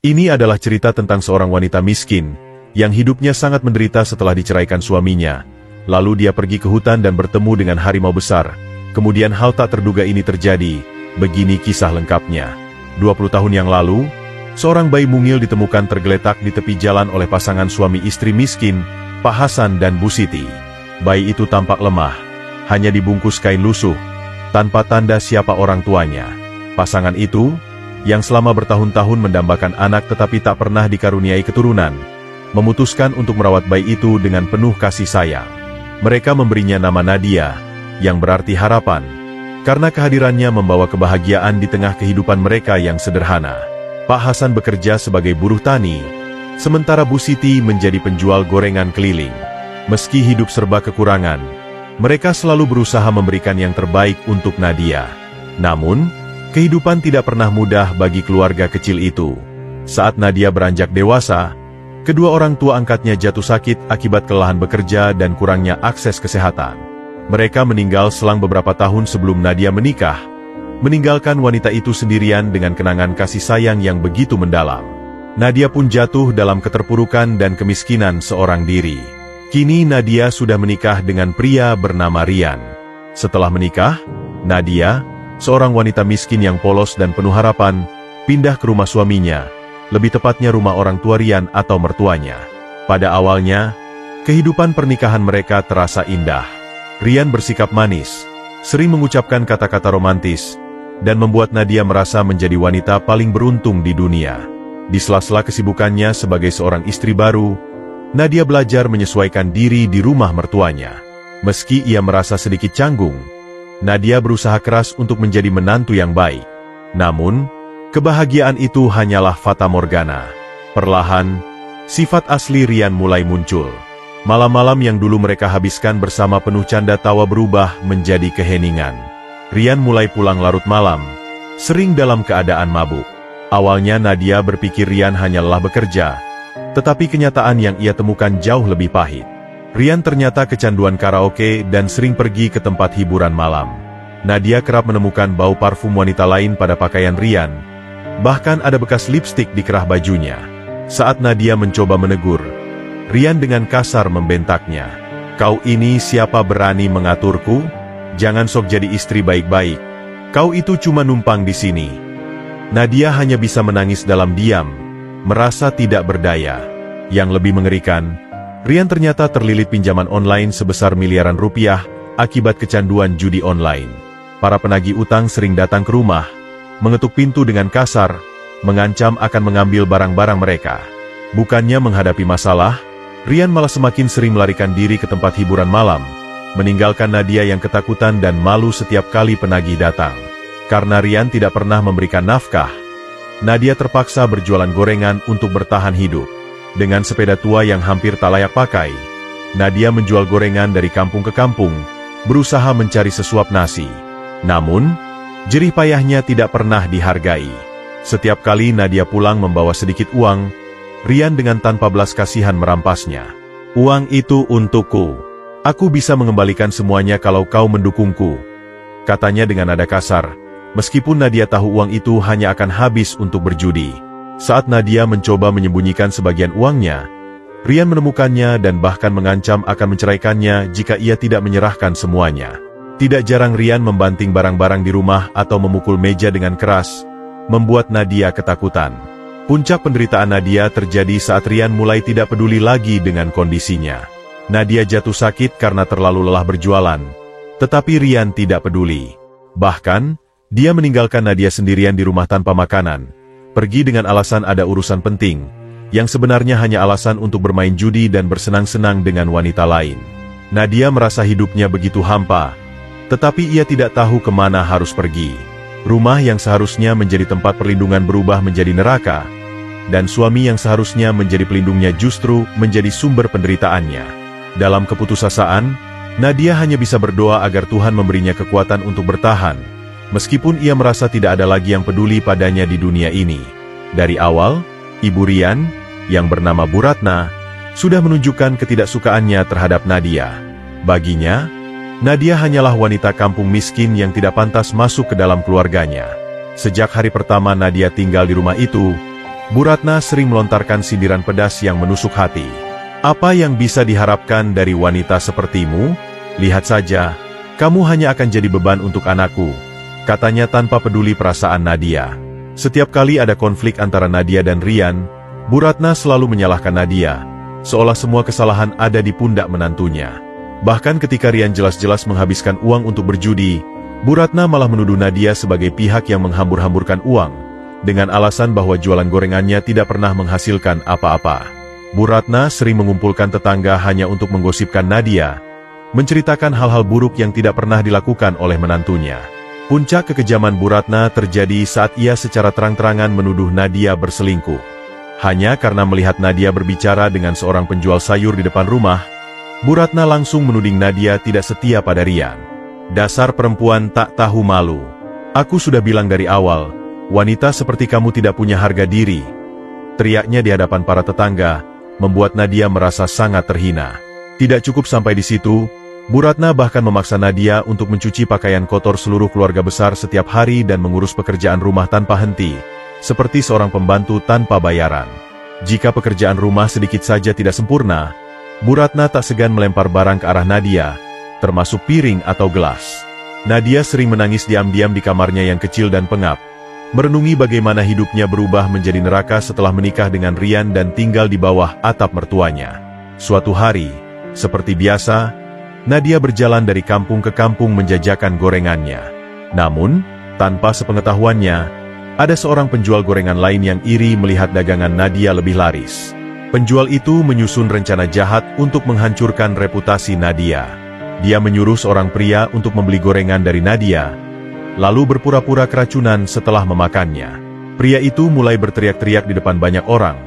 Ini adalah cerita tentang seorang wanita miskin, yang hidupnya sangat menderita setelah diceraikan suaminya. Lalu dia pergi ke hutan dan bertemu dengan harimau besar. Kemudian hal tak terduga ini terjadi. Begini kisah lengkapnya. 20 tahun yang lalu, seorang bayi mungil ditemukan tergeletak di tepi jalan oleh pasangan suami istri miskin, Pak Hasan dan Bu Siti. Bayi itu tampak lemah, hanya dibungkus kain lusuh, tanpa tanda siapa orang tuanya. Pasangan itu, yang selama bertahun-tahun mendambakan anak tetapi tak pernah dikaruniai keturunan, memutuskan untuk merawat bayi itu dengan penuh kasih sayang. Mereka memberinya nama Nadia, yang berarti harapan, karena kehadirannya membawa kebahagiaan di tengah kehidupan mereka yang sederhana. Pak Hasan bekerja sebagai buruh tani, sementara Bu Siti menjadi penjual gorengan keliling. Meski hidup serba kekurangan, mereka selalu berusaha memberikan yang terbaik untuk Nadia. Namun, kehidupan tidak pernah mudah bagi keluarga kecil itu. Saat Nadia beranjak dewasa, kedua orang tua angkatnya jatuh sakit akibat kelelahan bekerja dan kurangnya akses kesehatan. Mereka meninggal selang beberapa tahun sebelum Nadia menikah, meninggalkan wanita itu sendirian dengan kenangan kasih sayang yang begitu mendalam. Nadia pun jatuh dalam keterpurukan dan kemiskinan seorang diri. Kini Nadia sudah menikah dengan pria bernama Rian. Setelah menikah, Nadia, seorang wanita miskin yang polos dan penuh harapan, pindah ke rumah suaminya, lebih tepatnya rumah orang tua Rian atau mertuanya. Pada awalnya, kehidupan pernikahan mereka terasa indah. Rian bersikap manis, sering mengucapkan kata-kata romantis, dan membuat Nadia merasa menjadi wanita paling beruntung di dunia. Di sela-sela kesibukannya sebagai seorang istri baru, Nadia belajar menyesuaikan diri di rumah mertuanya. Meski ia merasa sedikit canggung, Nadia berusaha keras untuk menjadi menantu yang baik. Namun, kebahagiaan itu hanyalah fata morgana. Perlahan, sifat asli Rian mulai muncul. Malam-malam yang dulu mereka habiskan bersama penuh canda tawa berubah menjadi keheningan. Rian mulai pulang larut malam, sering dalam keadaan mabuk. Awalnya Nadia berpikir Rian hanyalah bekerja, tetapi kenyataan yang ia temukan jauh lebih pahit. Rian ternyata kecanduan karaoke dan sering pergi ke tempat hiburan malam. Nadia kerap menemukan bau parfum wanita lain pada pakaian Rian. Bahkan ada bekas lipstik di kerah bajunya. Saat Nadia mencoba menegur, Rian dengan kasar membentaknya. "Kau ini siapa berani mengaturku? Jangan sok jadi istri baik-baik. Kau itu cuma numpang di sini." Nadia hanya bisa menangis dalam diam, merasa tidak berdaya. Yang lebih mengerikan, Rian ternyata terlilit pinjaman online sebesar miliaran rupiah akibat kecanduan judi online. Para penagih utang sering datang ke rumah, mengetuk pintu dengan kasar, mengancam akan mengambil barang-barang mereka. Bukannya menghadapi masalah, Rian malah semakin sering melarikan diri ke tempat hiburan malam, meninggalkan Nadia yang ketakutan dan malu setiap kali penagih datang. Karena Rian tidak pernah memberikan nafkah, Nadia terpaksa berjualan gorengan untuk bertahan hidup. Dengan sepeda tua yang hampir tak layak pakai, Nadia menjual gorengan dari kampung ke kampung, berusaha mencari sesuap nasi. Namun, jerih payahnya tidak pernah dihargai. Setiap kali Nadia pulang membawa sedikit uang, Rian dengan tanpa belas kasihan merampasnya. "Uang itu untukku. Aku bisa mengembalikan semuanya kalau kau mendukungku," katanya dengan nada kasar. Meskipun Nadia tahu uang itu hanya akan habis untuk berjudi. Saat Nadia mencoba menyembunyikan sebagian uangnya, Rian menemukannya dan bahkan mengancam akan menceraikannya jika ia tidak menyerahkan semuanya. Tidak jarang Rian membanting barang-barang di rumah atau memukul meja dengan keras, membuat Nadia ketakutan. Puncak penderitaan Nadia terjadi saat Rian mulai tidak peduli lagi dengan kondisinya. Nadia jatuh sakit karena terlalu lelah berjualan, tetapi Rian tidak peduli. Bahkan, dia meninggalkan Nadia sendirian di rumah tanpa makanan, pergi dengan alasan ada urusan penting, yang sebenarnya hanya alasan untuk bermain judi dan bersenang-senang dengan wanita lain. Nadia merasa hidupnya begitu hampa, tetapi ia tidak tahu kemana harus pergi. Rumah yang seharusnya menjadi tempat perlindungan berubah menjadi neraka, dan suami yang seharusnya menjadi pelindungnya justru menjadi sumber penderitaannya. Dalam keputusasaan, Nadia hanya bisa berdoa agar Tuhan memberinya kekuatan untuk bertahan, meskipun ia merasa tidak ada lagi yang peduli padanya di dunia ini. Dari awal, Ibu Rian, yang bernama Bu Ratna, sudah menunjukkan ketidaksukaannya terhadap Nadia. Baginya, Nadia hanyalah wanita kampung miskin yang tidak pantas masuk ke dalam keluarganya. Sejak hari pertama Nadia tinggal di rumah itu, Bu Ratna sering melontarkan sindiran pedas yang menusuk hati. "Apa yang bisa diharapkan dari wanita sepertimu? Lihat saja, kamu hanya akan jadi beban untuk anakku," katanya tanpa peduli perasaan Nadia. Setiap kali ada konflik antara Nadia dan Rian, Bu Ratna selalu menyalahkan Nadia, seolah semua kesalahan ada di pundak menantunya. Bahkan ketika Rian jelas-jelas menghabiskan uang untuk berjudi, Bu Ratna malah menuduh Nadia sebagai pihak yang menghambur-hamburkan uang, dengan alasan bahwa jualan gorengannya tidak pernah menghasilkan apa-apa. Bu Ratna sering mengumpulkan tetangga hanya untuk menggosipkan Nadia, menceritakan hal-hal buruk yang tidak pernah dilakukan oleh menantunya. Puncak kekejaman Bu Ratna terjadi saat ia secara terang-terangan menuduh Nadia berselingkuh. Hanya karena melihat Nadia berbicara dengan seorang penjual sayur di depan rumah, Bu Ratna langsung menuding Nadia tidak setia pada Rian. "Dasar perempuan tak tahu malu. Aku sudah bilang dari awal, wanita seperti kamu tidak punya harga diri," teriaknya di hadapan para tetangga, membuat Nadia merasa sangat terhina. Tidak cukup sampai di situ, Bu Ratna bahkan memaksa Nadia untuk mencuci pakaian kotor seluruh keluarga besar setiap hari dan mengurus pekerjaan rumah tanpa henti, seperti seorang pembantu tanpa bayaran. Jika pekerjaan rumah sedikit saja tidak sempurna, Bu Ratna tak segan melempar barang ke arah Nadia, termasuk piring atau gelas. Nadia sering menangis diam-diam di kamarnya yang kecil dan pengap, merenungi bagaimana hidupnya berubah menjadi neraka setelah menikah dengan Rian dan tinggal di bawah atap mertuanya. Suatu hari, seperti biasa, Nadia berjalan dari kampung ke kampung menjajakan gorengannya. Namun, tanpa sepengetahuannya, ada seorang penjual gorengan lain yang iri melihat dagangan Nadia lebih laris. Penjual itu menyusun rencana jahat untuk menghancurkan reputasi Nadia. Dia menyuruh seorang pria untuk membeli gorengan dari Nadia, lalu berpura-pura keracunan setelah memakannya. Pria itu mulai berteriak-teriak di depan banyak orang,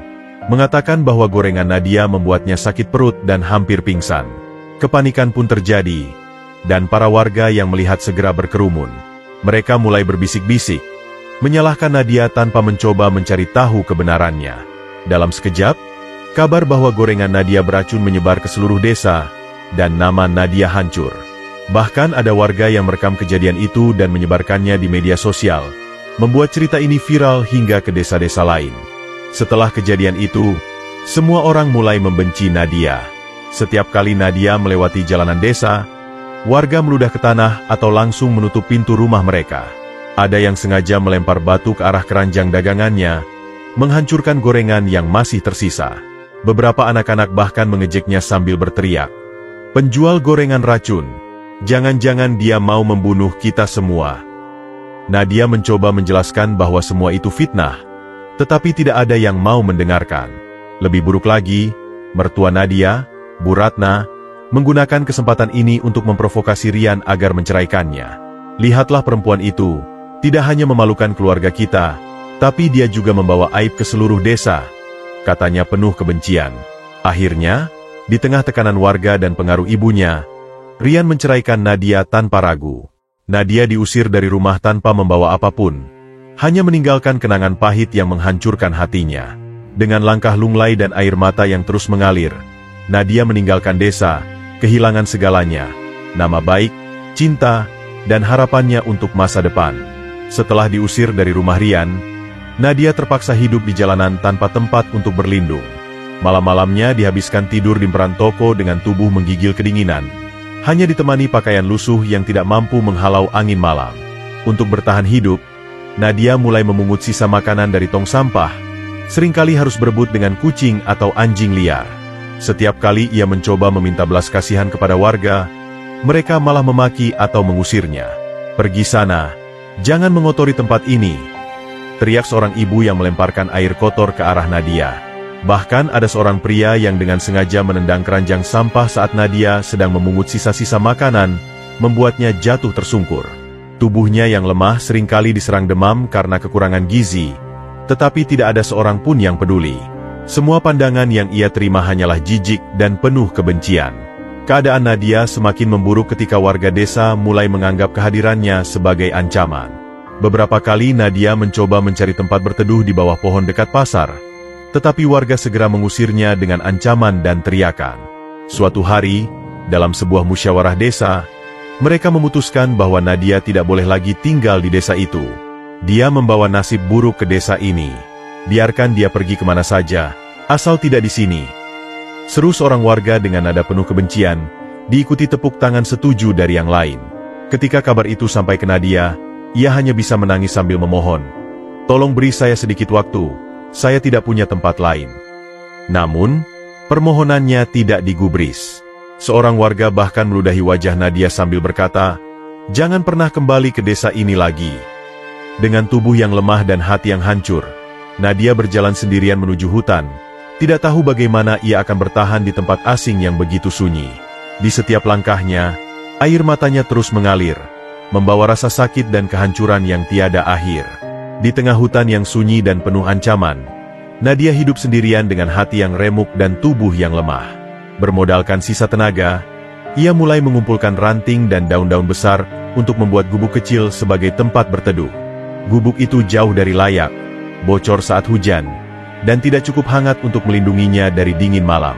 mengatakan bahwa gorengan Nadia membuatnya sakit perut dan hampir pingsan. Kepanikan pun terjadi, dan para warga yang melihat segera berkerumun. Mereka mulai berbisik-bisik, menyalahkan Nadia tanpa mencoba mencari tahu kebenarannya. Dalam sekejap, kabar bahwa gorengan Nadia beracun menyebar ke seluruh desa, dan nama Nadia hancur. Bahkan ada warga yang merekam kejadian itu dan menyebarkannya di media sosial, membuat cerita ini viral hingga ke desa-desa lain. Setelah kejadian itu, semua orang mulai membenci Nadia. Setiap kali Nadia melewati jalanan desa, warga meludah ke tanah atau langsung menutup pintu rumah mereka. Ada yang sengaja melempar batu ke arah keranjang dagangannya, menghancurkan gorengan yang masih tersisa. Beberapa anak-anak bahkan mengejeknya sambil berteriak, "Penjual gorengan racun! Jangan-jangan dia mau membunuh kita semua." Nadia mencoba menjelaskan bahwa semua itu fitnah, tetapi tidak ada yang mau mendengarkan. Lebih buruk lagi, mertua Nadia, Bu Ratna, menggunakan kesempatan ini untuk memprovokasi Rian agar menceraikannya. "Lihatlah perempuan itu, tidak hanya memalukan keluarga kita, tapi dia juga membawa aib ke seluruh desa," katanya penuh kebencian. Akhirnya, di tengah tekanan warga dan pengaruh ibunya, Rian menceraikan Nadia tanpa ragu. Nadia diusir dari rumah tanpa membawa apapun, hanya meninggalkan kenangan pahit yang menghancurkan hatinya. Dengan langkah lunglai dan air mata yang terus mengalir, Nadia meninggalkan desa, kehilangan segalanya, nama baik, cinta, dan harapannya untuk masa depan. Setelah diusir dari rumah Rian, Nadia terpaksa hidup di jalanan tanpa tempat untuk berlindung. Malam-malamnya dihabiskan tidur di peran toko dengan tubuh menggigil kedinginan, hanya ditemani pakaian lusuh yang tidak mampu menghalau angin malam. Untuk bertahan hidup, Nadia mulai memungut sisa makanan dari tong sampah, seringkali harus berebut dengan kucing atau anjing liar. Setiap kali ia mencoba meminta belas kasihan kepada warga, mereka malah memaki atau mengusirnya. "Pergi sana, jangan mengotori tempat ini," teriak seorang ibu yang melemparkan air kotor ke arah Nadia. Bahkan ada seorang pria yang dengan sengaja menendang keranjang sampah saat Nadia sedang memungut sisa-sisa makanan, membuatnya jatuh tersungkur. Tubuhnya yang lemah seringkali diserang demam karena kekurangan gizi, tetapi tidak ada seorang pun yang peduli. Semua pandangan yang ia terima hanyalah jijik dan penuh kebencian. Keadaan Nadia semakin memburuk ketika warga desa mulai menganggap kehadirannya sebagai ancaman. Beberapa kali Nadia mencoba mencari tempat berteduh di bawah pohon dekat pasar, tetapi warga segera mengusirnya dengan ancaman dan teriakan. Suatu hari, dalam sebuah musyawarah desa, mereka memutuskan bahwa Nadia tidak boleh lagi tinggal di desa itu. Dia membawa nasib buruk ke desa ini. Biarkan dia pergi kemana saja, asal tidak di sini. Seru seorang warga dengan nada penuh kebencian, diikuti tepuk tangan setuju dari yang lain. Ketika kabar itu sampai ke Nadia, ia hanya bisa menangis sambil memohon, "Tolong beri saya sedikit waktu, saya tidak punya tempat lain." Namun, permohonannya tidak digubris. Seorang warga bahkan meludahi wajah Nadia sambil berkata, "Jangan pernah kembali ke desa ini lagi." Dengan tubuh yang lemah dan hati yang hancur, Nadia berjalan sendirian menuju hutan, tidak tahu bagaimana ia akan bertahan di tempat asing yang begitu sunyi. Di setiap langkahnya, air matanya terus mengalir, membawa rasa sakit dan kehancuran yang tiada akhir. Di tengah hutan yang sunyi dan penuh ancaman, Nadia hidup sendirian dengan hati yang remuk dan tubuh yang lemah. Bermodalkan sisa tenaga, ia mulai mengumpulkan ranting dan daun-daun besar untuk membuat gubuk kecil sebagai tempat berteduh. Gubuk itu jauh dari layak, bocor saat hujan, dan tidak cukup hangat untuk melindunginya dari dingin malam.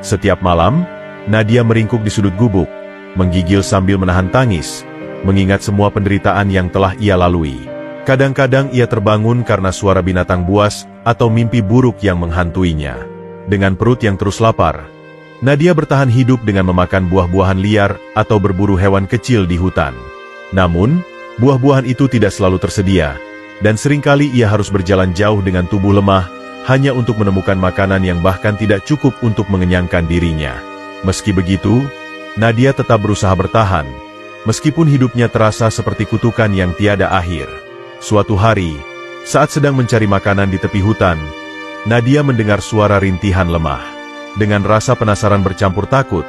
Setiap malam, Nadia meringkuk di sudut gubuk, menggigil sambil menahan tangis, mengingat semua penderitaan yang telah ia lalui. Kadang-kadang ia terbangun karena suara binatang buas atau mimpi buruk yang menghantuinya. Dengan perut yang terus lapar, Nadia bertahan hidup dengan memakan buah-buahan liar atau berburu hewan kecil di hutan. Namun, buah-buahan itu tidak selalu tersedia, dan seringkali ia harus berjalan jauh dengan tubuh lemah, hanya untuk menemukan makanan yang bahkan tidak cukup untuk mengenyangkan dirinya. Meski begitu, Nadia tetap berusaha bertahan, meskipun hidupnya terasa seperti kutukan yang tiada akhir. Suatu hari, saat sedang mencari makanan di tepi hutan, Nadia mendengar suara rintihan lemah. Dengan rasa penasaran bercampur takut,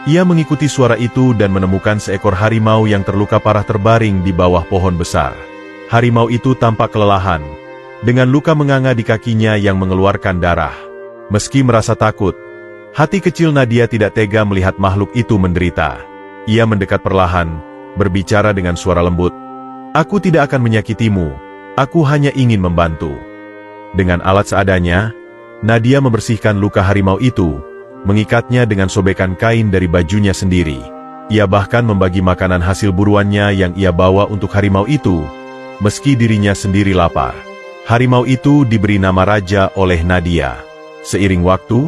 ia mengikuti suara itu dan menemukan seekor harimau yang terluka parah terbaring di bawah pohon besar. Harimau itu tampak kelelahan, dengan luka menganga di kakinya yang mengeluarkan darah. Meski merasa takut, hati kecil Nadia tidak tega melihat makhluk itu menderita. Ia mendekat perlahan, berbicara dengan suara lembut, "Aku tidak akan menyakitimu, aku hanya ingin membantu." Dengan alat seadanya, Nadia membersihkan luka harimau itu, mengikatnya dengan sobekan kain dari bajunya sendiri. Ia bahkan membagi makanan hasil buruannya yang ia bawa untuk harimau itu, meski dirinya sendiri lapar. Harimau itu diberi nama Raja oleh Nadia. Seiring waktu,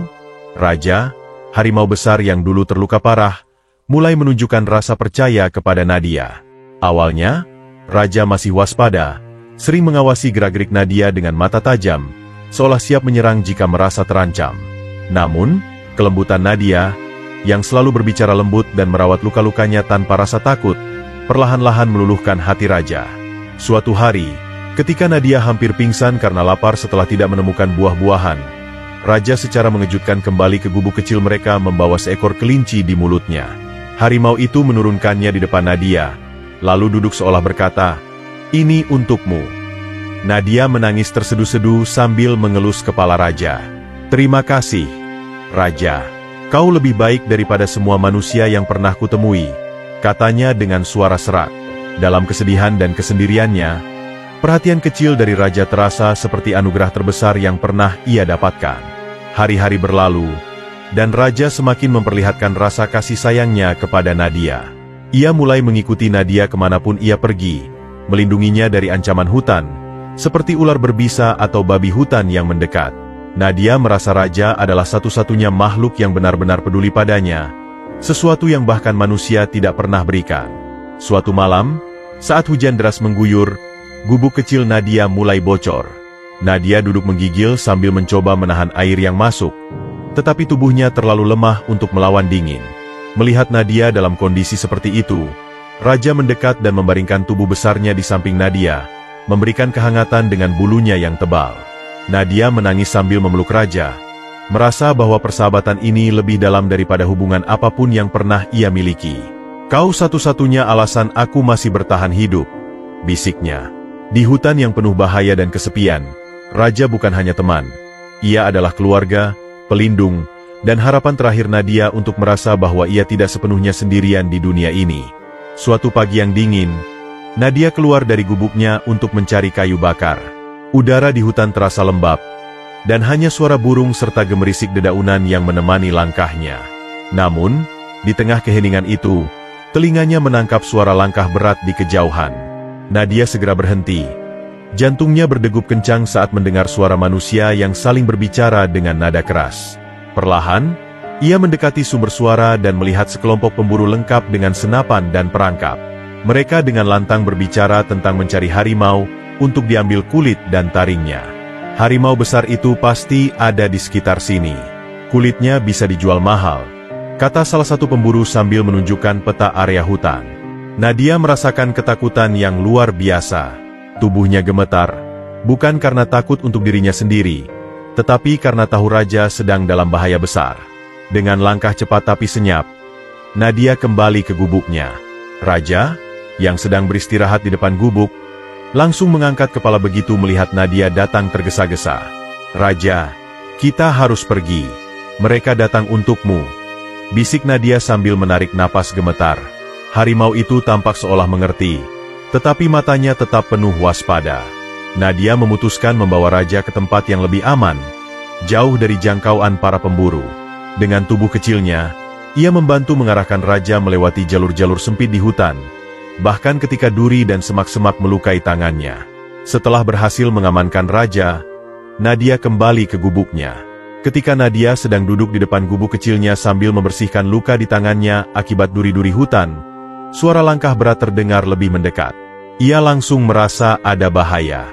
Raja, harimau besar yang dulu terluka parah, mulai menunjukkan rasa percaya kepada Nadia. Awalnya, Raja masih waspada, sering mengawasi gerak-gerik Nadia dengan mata tajam, seolah siap menyerang jika merasa terancam. Namun, kelembutan Nadia, yang selalu berbicara lembut dan merawat luka-lukanya tanpa rasa takut, perlahan-lahan meluluhkan hati Raja. Suatu hari, ketika Nadia hampir pingsan karena lapar setelah tidak menemukan buah-buahan, Raja secara mengejutkan kembali ke gubuk kecil mereka membawa seekor kelinci di mulutnya. Harimau itu menurunkannya di depan Nadia, lalu duduk seolah berkata, "Ini untukmu." Nadia menangis terseduh-seduh sambil mengelus kepala Raja. "Terima kasih, Raja. Kau lebih baik daripada semua manusia yang pernah kutemui," katanya dengan suara serak. Dalam kesedihan dan kesendiriannya, perhatian kecil dari Raja terasa seperti anugerah terbesar yang pernah ia dapatkan. Hari-hari berlalu, dan Raja semakin memperlihatkan rasa kasih sayangnya kepada Nadia. Ia mulai mengikuti Nadia kemanapun ia pergi, melindunginya dari ancaman hutan, seperti ular berbisa atau babi hutan yang mendekat. Nadia merasa Raja adalah satu-satunya makhluk yang benar-benar peduli padanya, sesuatu yang bahkan manusia tidak pernah berikan. Suatu malam, saat hujan deras mengguyur, gubuk kecil Nadia mulai bocor. Nadia duduk menggigil sambil mencoba menahan air yang masuk, tetapi tubuhnya terlalu lemah untuk melawan dingin. Melihat Nadia dalam kondisi seperti itu, Raja mendekat dan membaringkan tubuh besarnya di samping Nadia, memberikan kehangatan dengan bulunya yang tebal. Nadia menangis sambil memeluk Raja, merasa bahwa persahabatan ini lebih dalam daripada hubungan apapun yang pernah ia miliki. "Kau satu-satunya alasan aku masih bertahan hidup," bisiknya. Di hutan yang penuh bahaya dan kesepian, Raja bukan hanya teman. Ia adalah keluarga, pelindung, dan harapan terakhir Nadia untuk merasa bahwa ia tidak sepenuhnya sendirian di dunia ini. Suatu pagi yang dingin, Nadia keluar dari gubuknya untuk mencari kayu bakar. Udara di hutan terasa lembab, dan hanya suara burung serta gemerisik dedaunan yang menemani langkahnya. Namun, di tengah keheningan itu, telinganya menangkap suara langkah berat di kejauhan. Nadia segera berhenti. Jantungnya berdegup kencang saat mendengar suara manusia yang saling berbicara dengan nada keras. Perlahan, ia mendekati sumber suara dan melihat sekelompok pemburu lengkap dengan senapan dan perangkap. Mereka dengan lantang berbicara tentang mencari harimau untuk diambil kulit dan taringnya. Harimau besar itu pasti ada di sekitar sini. Kulitnya bisa dijual mahal, kata salah satu pemburu sambil menunjukkan peta area hutan. Nadia merasakan ketakutan yang luar biasa. Tubuhnya gemetar, bukan karena takut untuk dirinya sendiri, tetapi karena tahu raja sedang dalam bahaya besar. Dengan langkah cepat tapi senyap, Nadia kembali ke gubuknya. Raja, yang sedang beristirahat di depan gubuk, langsung mengangkat kepala begitu melihat Nadia datang tergesa-gesa. "Raja, kita harus pergi. Mereka datang untukmu," bisik Nadia sambil menarik napas gemetar. Harimau itu tampak seolah mengerti, tetapi matanya tetap penuh waspada. Nadia memutuskan membawa raja ke tempat yang lebih aman, jauh dari jangkauan para pemburu. Dengan tubuh kecilnya, ia membantu mengarahkan raja melewati jalur-jalur sempit di hutan, bahkan ketika duri dan semak-semak melukai tangannya. Setelah berhasil mengamankan raja, Nadia kembali ke gubuknya. Ketika Nadia sedang duduk di depan gubuk kecilnya sambil membersihkan luka di tangannya akibat duri-duri hutan, suara langkah berat terdengar lebih mendekat. Ia langsung merasa ada bahaya.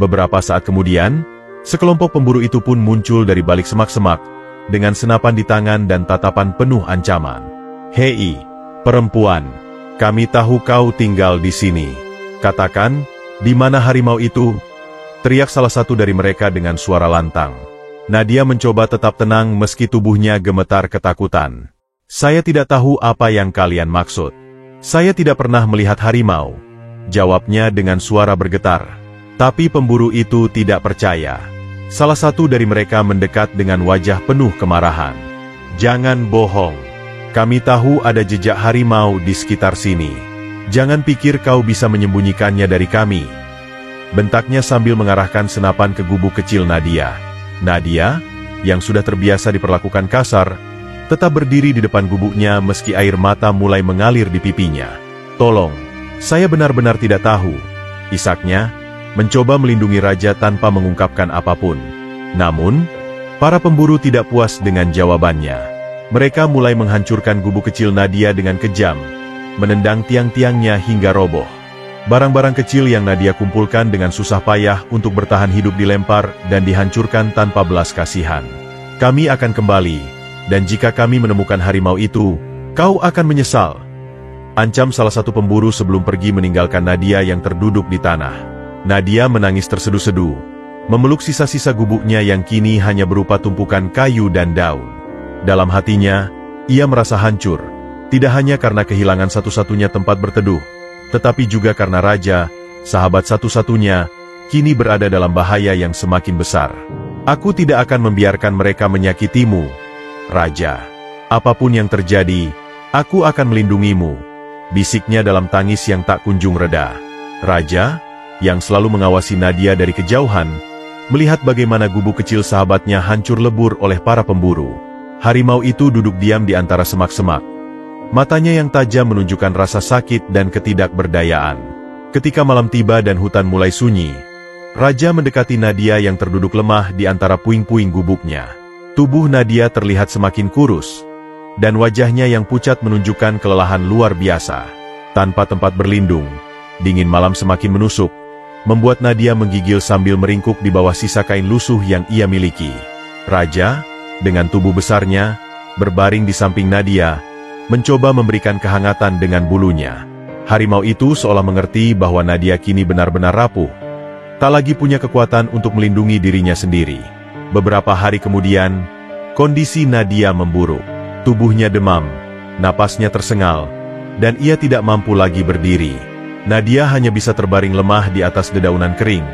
Beberapa saat kemudian, sekelompok pemburu itu pun muncul dari balik semak-semak, dengan senapan di tangan dan tatapan penuh ancaman. "Hei, perempuan, kami tahu kau tinggal di sini. Katakan, di mana harimau itu?" teriak salah satu dari mereka dengan suara lantang. Nadia mencoba tetap tenang meski tubuhnya gemetar ketakutan. "Saya tidak tahu apa yang kalian maksud. Saya tidak pernah melihat harimau," jawabnya dengan suara bergetar. Tapi pemburu itu tidak percaya. Salah satu dari mereka mendekat dengan wajah penuh kemarahan. "Jangan bohong. Kami tahu ada jejak harimau di sekitar sini. Jangan pikir kau bisa menyembunyikannya dari kami," bentaknya sambil mengarahkan senapan ke gubuk kecil Nadia. Nadia, yang sudah terbiasa diperlakukan kasar, tetap berdiri di depan gubuknya meski air mata mulai mengalir di pipinya. "Tolong, saya benar-benar tidak tahu," isaknya, mencoba melindungi raja tanpa mengungkapkan apapun. Namun, para pemburu tidak puas dengan jawabannya. Mereka mulai menghancurkan gubuk kecil Nadia dengan kejam, menendang tiang-tiangnya hingga roboh. Barang-barang kecil yang Nadia kumpulkan dengan susah payah untuk bertahan hidup dilempar dan dihancurkan tanpa belas kasihan. "Kami akan kembali, dan jika kami menemukan harimau itu, kau akan menyesal," ancam salah satu pemburu sebelum pergi meninggalkan Nadia yang terduduk di tanah. Nadia menangis terseduh-seduh, memeluk sisa-sisa gubuknya yang kini hanya berupa tumpukan kayu dan daun. Dalam hatinya, ia merasa hancur, tidak hanya karena kehilangan satu-satunya tempat berteduh, tetapi juga karena raja, sahabat satu-satunya, kini berada dalam bahaya yang semakin besar. "Aku tidak akan membiarkan mereka menyakitimu, Raja. Apapun yang terjadi, aku akan melindungimu," bisiknya dalam tangis yang tak kunjung reda. Raja, yang selalu mengawasi Nadia dari kejauhan, melihat bagaimana gubuk kecil sahabatnya hancur lebur oleh para pemburu. Harimau itu duduk diam di antara semak-semak. Matanya yang tajam menunjukkan rasa sakit dan ketidakberdayaan. Ketika malam tiba dan hutan mulai sunyi, Raja mendekati Nadia yang terduduk lemah di antara puing-puing gubuknya. Tubuh Nadia terlihat semakin kurus, dan wajahnya yang pucat menunjukkan kelelahan luar biasa. Tanpa tempat berlindung, dingin malam semakin menusuk, membuat Nadia menggigil sambil meringkuk di bawah sisa kain lusuh yang ia miliki. Raja, dengan tubuh besarnya, berbaring di samping Nadia, mencoba memberikan kehangatan dengan bulunya. Harimau itu seolah mengerti bahwa Nadia kini benar-benar rapuh, tak lagi punya kekuatan untuk melindungi dirinya sendiri. Beberapa hari kemudian, kondisi Nadia memburuk. Tubuhnya demam, napasnya tersengal, dan ia tidak mampu lagi berdiri. Nadia hanya bisa terbaring lemah di atas dedaunan kering,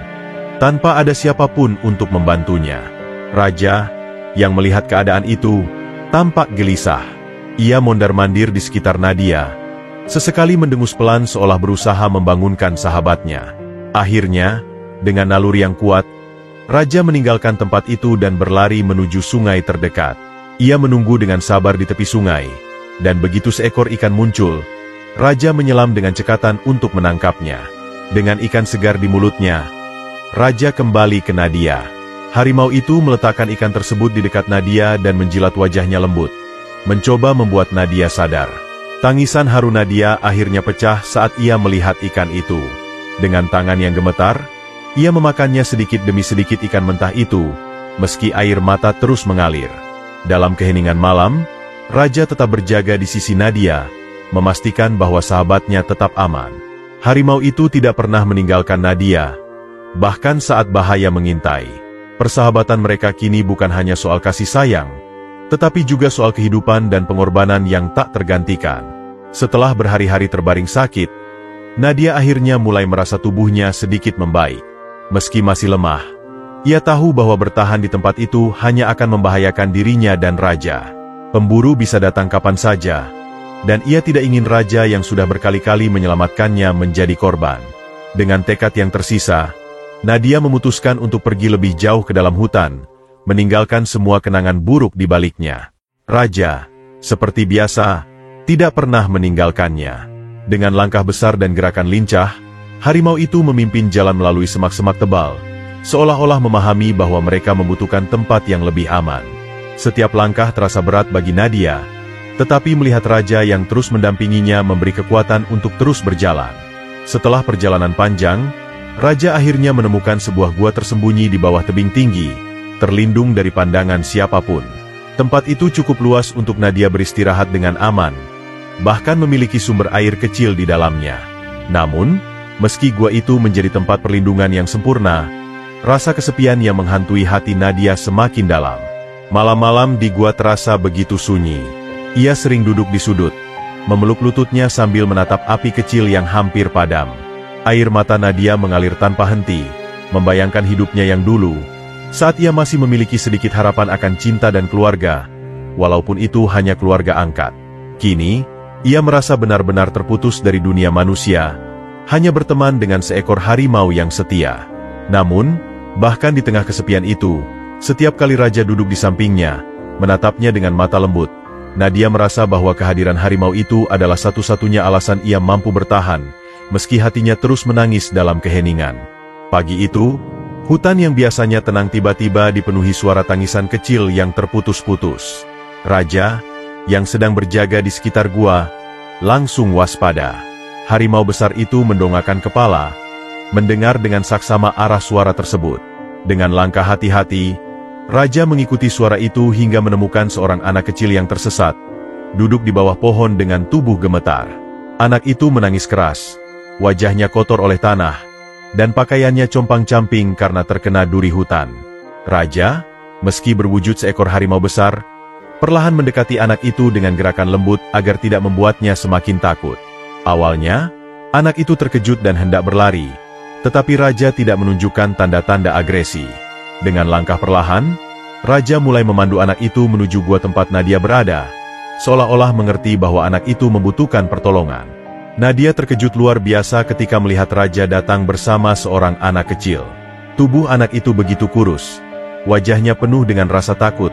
tanpa ada siapapun untuk membantunya. Raja, yang melihat keadaan itu, tampak gelisah. Ia mondar-mandir di sekitar Nadia, sesekali mendengus pelan seolah berusaha membangunkan sahabatnya. Akhirnya, dengan naluri yang kuat, Raja meninggalkan tempat itu dan berlari menuju sungai terdekat. Ia menunggu dengan sabar di tepi sungai, dan begitu seekor ikan muncul, Raja menyelam dengan cekatan untuk menangkapnya. Dengan ikan segar di mulutnya, Raja kembali ke Nadia. Harimau itu meletakkan ikan tersebut di dekat Nadia dan menjilat wajahnya lembut, mencoba membuat Nadia sadar. Tangisan haru Nadia akhirnya pecah saat ia melihat ikan itu. Dengan tangan yang gemetar, ia memakannya sedikit demi sedikit ikan mentah itu, meski air mata terus mengalir. Dalam keheningan malam, Raja tetap berjaga di sisi Nadia, memastikan bahwa sahabatnya tetap aman. Harimau itu tidak pernah meninggalkan Nadia, bahkan saat bahaya mengintai. Persahabatan mereka kini bukan hanya soal kasih sayang, tetapi juga soal kehidupan dan pengorbanan yang tak tergantikan. Setelah berhari-hari terbaring sakit, Nadia akhirnya mulai merasa tubuhnya sedikit membaik. Meski masih lemah, ia tahu bahwa bertahan di tempat itu hanya akan membahayakan dirinya dan Raja. Pemburu bisa datang kapan saja, dan ia tidak ingin Raja yang sudah berkali-kali menyelamatkannya menjadi korban. Dengan tekad yang tersisa, Nadia memutuskan untuk pergi lebih jauh ke dalam hutan, meninggalkan semua kenangan buruk di baliknya. Raja, seperti biasa, tidak pernah meninggalkannya. Dengan langkah besar dan gerakan lincah, harimau itu memimpin jalan melalui semak-semak tebal, seolah-olah memahami bahwa mereka membutuhkan tempat yang lebih aman. Setiap langkah terasa berat bagi Nadia, tetapi melihat Raja yang terus mendampinginya memberi kekuatan untuk terus berjalan. Setelah perjalanan panjang, Raja akhirnya menemukan sebuah gua tersembunyi di bawah tebing tinggi, terlindung dari pandangan siapapun. Tempat itu cukup luas untuk Nadia beristirahat dengan aman, bahkan memiliki sumber air kecil di dalamnya. Namun, meski gua itu menjadi tempat perlindungan yang sempurna, rasa kesepian yang menghantui hati Nadia semakin dalam. Malam-malam di gua terasa begitu sunyi. Ia sering duduk di sudut, memeluk lututnya sambil menatap api kecil yang hampir padam. Air mata Nadia mengalir tanpa henti, membayangkan hidupnya yang dulu, saat ia masih memiliki sedikit harapan akan cinta dan keluarga, walaupun itu hanya keluarga angkat. Kini, ia merasa benar-benar terputus dari dunia manusia, hanya berteman dengan seekor harimau yang setia. Namun, bahkan di tengah kesepian itu, setiap kali Raja duduk di sampingnya, menatapnya dengan mata lembut, Nadia merasa bahwa kehadiran harimau itu adalah satu-satunya alasan ia mampu bertahan, meski hatinya terus menangis dalam keheningan. Pagi itu, hutan yang biasanya tenang tiba-tiba dipenuhi suara tangisan kecil yang terputus-putus. Raja, yang sedang berjaga di sekitar gua, langsung waspada. Harimau besar itu mendongakkan kepala, mendengar dengan saksama arah suara tersebut. Dengan langkah hati-hati, Raja mengikuti suara itu hingga menemukan seorang anak kecil yang tersesat, duduk di bawah pohon dengan tubuh gemetar. Anak itu menangis keras, wajahnya kotor oleh tanah, dan pakaiannya compang-camping karena terkena duri hutan. Raja, meski berwujud seekor harimau besar, perlahan mendekati anak itu dengan gerakan lembut agar tidak membuatnya semakin takut. Awalnya, anak itu terkejut dan hendak berlari, tetapi Raja tidak menunjukkan tanda-tanda agresi. Dengan langkah perlahan, Raja mulai memandu anak itu menuju gua tempat Nadia berada, seolah-olah mengerti bahwa anak itu membutuhkan pertolongan. Nadia terkejut luar biasa ketika melihat Raja datang bersama seorang anak kecil. Tubuh anak itu begitu kurus, wajahnya penuh dengan rasa takut,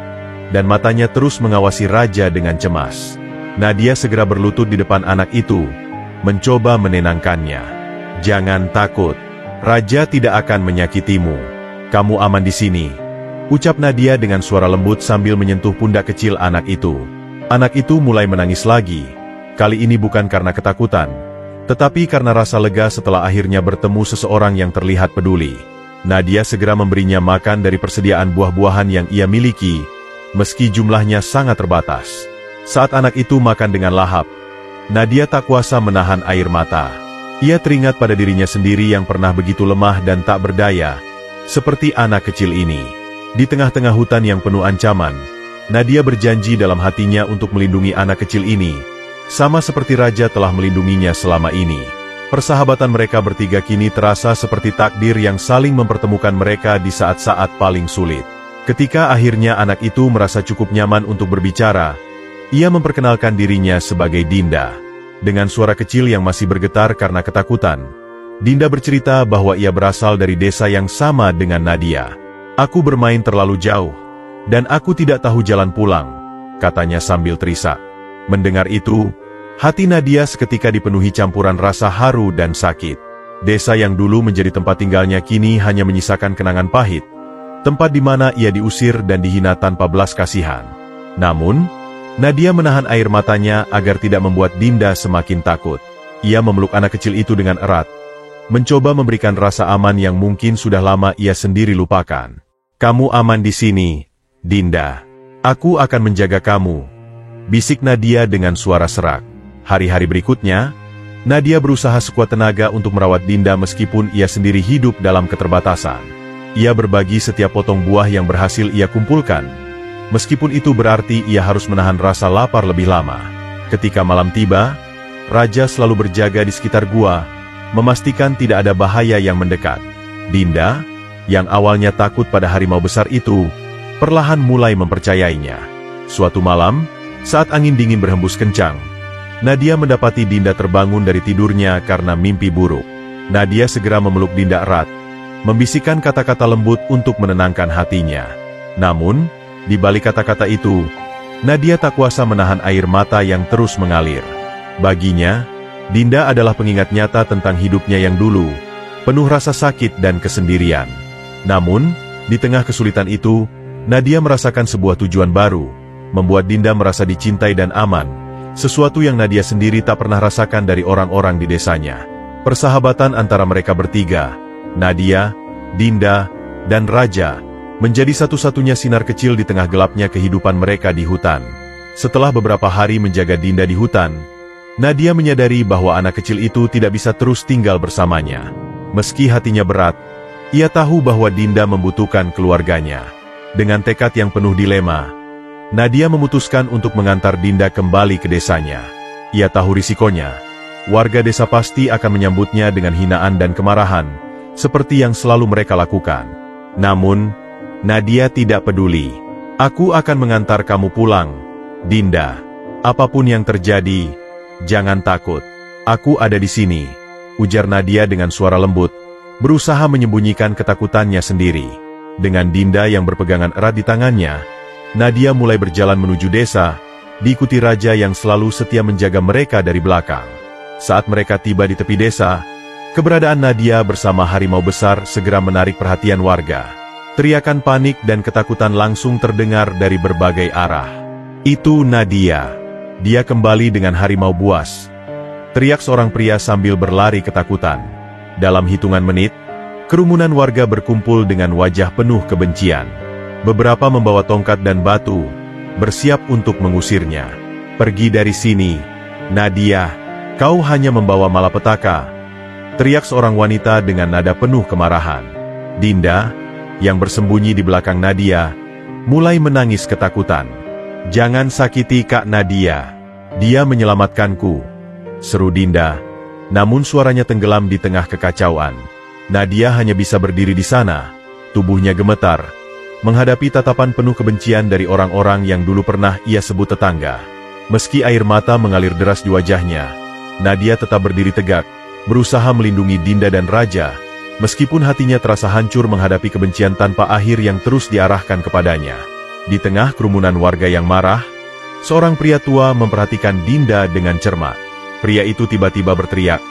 dan matanya terus mengawasi Raja dengan cemas. Nadia segera berlutut di depan anak itu, mencoba menenangkannya. "Jangan takut, Raja tidak akan menyakitimu. Kamu aman di sini," ucap Nadia dengan suara lembut sambil menyentuh pundak kecil anak itu. Anak itu mulai menangis lagi, kali ini bukan karena ketakutan, tetapi karena rasa lega setelah akhirnya bertemu seseorang yang terlihat peduli. Nadia segera memberinya makan dari persediaan buah-buahan yang ia miliki, meski jumlahnya sangat terbatas. Saat anak itu makan dengan lahap, Nadia tak kuasa menahan air mata. Ia teringat pada dirinya sendiri yang pernah begitu lemah dan tak berdaya, seperti anak kecil ini. Di tengah-tengah hutan yang penuh ancaman, Nadia berjanji dalam hatinya untuk melindungi anak kecil ini, sama seperti Raja telah melindunginya selama ini. Persahabatan mereka bertiga kini terasa seperti takdir yang saling mempertemukan mereka di saat-saat paling sulit. Ketika akhirnya anak itu merasa cukup nyaman untuk berbicara, ia memperkenalkan dirinya sebagai Dinda. Dengan suara kecil yang masih bergetar karena ketakutan, Dinda bercerita bahwa ia berasal dari desa yang sama dengan Nadia. "Aku bermain terlalu jauh, dan aku tidak tahu jalan pulang," katanya sambil terisak. Mendengar itu, hati Nadia seketika dipenuhi campuran rasa haru dan sakit. Desa yang dulu menjadi tempat tinggalnya kini hanya menyisakan kenangan pahit, tempat di mana ia diusir dan dihina tanpa belas kasihan. Namun, Nadia menahan air matanya agar tidak membuat Dinda semakin takut. Ia memeluk anak kecil itu dengan erat, mencoba memberikan rasa aman yang mungkin sudah lama ia sendiri lupakan. "Kamu aman di sini, Dinda. Aku akan menjaga kamu," bisik Nadia dengan suara serak. Hari-hari berikutnya, Nadia berusaha sekuat tenaga untuk merawat Dinda meskipun ia sendiri hidup dalam keterbatasan. Ia berbagi setiap potong buah yang berhasil ia kumpulkan, meskipun itu berarti ia harus menahan rasa lapar lebih lama. Ketika malam tiba, Raja selalu berjaga di sekitar gua, memastikan tidak ada bahaya yang mendekat. Dinda, yang awalnya takut pada harimau besar itu, perlahan mulai mempercayainya. Suatu malam, saat angin dingin berhembus kencang, Nadia mendapati Dinda terbangun dari tidurnya karena mimpi buruk. Nadia segera memeluk Dinda erat, membisikkan kata-kata lembut untuk menenangkan hatinya. Namun, di balik kata-kata itu, Nadia tak kuasa menahan air mata yang terus mengalir. Baginya, Dinda adalah pengingat nyata tentang hidupnya yang dulu, penuh rasa sakit dan kesendirian. Namun, di tengah kesulitan itu, Nadia merasakan sebuah tujuan baru, membuat Dinda merasa dicintai dan aman, sesuatu yang Nadia sendiri tak pernah rasakan dari orang-orang di desanya. Persahabatan antara mereka bertiga, Nadia, Dinda, dan Raja, menjadi satu-satunya sinar kecil di tengah gelapnya kehidupan mereka di hutan. Setelah beberapa hari menjaga Dinda di hutan, Nadia menyadari bahwa anak kecil itu tidak bisa terus tinggal bersamanya. Meski hatinya berat, ia tahu bahwa Dinda membutuhkan keluarganya. Dengan tekad yang penuh dilema, Nadia memutuskan untuk mengantar Dinda kembali ke desanya. Ia tahu risikonya. Warga desa pasti akan menyambutnya dengan hinaan dan kemarahan, seperti yang selalu mereka lakukan. Namun, Nadia tidak peduli. "Aku akan mengantar kamu pulang, Dinda. Apapun yang terjadi, jangan takut. Aku ada di sini," ujar Nadia dengan suara lembut, berusaha menyembunyikan ketakutannya sendiri. Dengan Dinda yang berpegangan erat di tangannya, Nadia mulai berjalan menuju desa, diikuti Raja yang selalu setia menjaga mereka dari belakang. Saat mereka tiba di tepi desa, keberadaan Nadia bersama harimau besar segera menarik perhatian warga. Teriakan panik dan ketakutan langsung terdengar dari berbagai arah. "Itu Nadia. Dia kembali dengan harimau buas," teriak seorang pria sambil berlari ketakutan. Dalam hitungan menit, kerumunan warga berkumpul dengan wajah penuh kebencian. Beberapa membawa tongkat dan batu, bersiap untuk mengusirnya. "Pergi dari sini, Nadia. Kau hanya membawa malapetaka," teriak seorang wanita dengan nada penuh kemarahan. Dinda, yang bersembunyi di belakang Nadia, mulai menangis ketakutan. "Jangan sakiti Kak Nadia. Dia menyelamatkanku," seru Dinda. Namun suaranya tenggelam di tengah kekacauan. Nadia hanya bisa berdiri di sana, tubuhnya gemetar, menghadapi tatapan penuh kebencian dari orang-orang yang dulu pernah ia sebut tetangga. Meski air mata mengalir deras di wajahnya, Nadia tetap berdiri tegak, berusaha melindungi Dinda dan Raja, meskipun hatinya terasa hancur menghadapi kebencian tanpa akhir yang terus diarahkan kepadanya. Di tengah kerumunan warga yang marah, seorang pria tua memperhatikan Dinda dengan cermat. Pria itu tiba-tiba berteriak,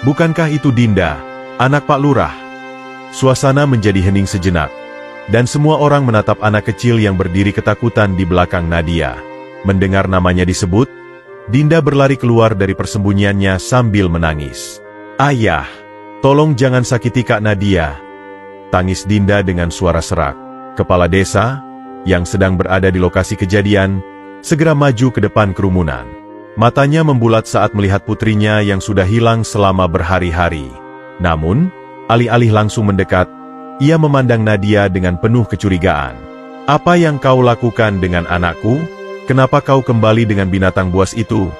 "Bukankah itu Dinda, anak Pak Lurah?" Suasana menjadi hening sejenak, dan semua orang menatap anak kecil yang berdiri ketakutan di belakang Nadia. Mendengar namanya disebut, Dinda berlari keluar dari persembunyiannya sambil menangis. "Ayah, tolong jangan sakiti Kak Nadia," tangis Dinda dengan suara serak. Kepala desa, yang sedang berada di lokasi kejadian, segera maju ke depan kerumunan. Matanya membulat saat melihat putrinya yang sudah hilang selama berhari-hari. Namun, alih-alih langsung mendekat, ia memandang Nadia dengan penuh kecurigaan. "Apa yang kau lakukan dengan anakku? Kenapa kau kembali dengan binatang buas itu?"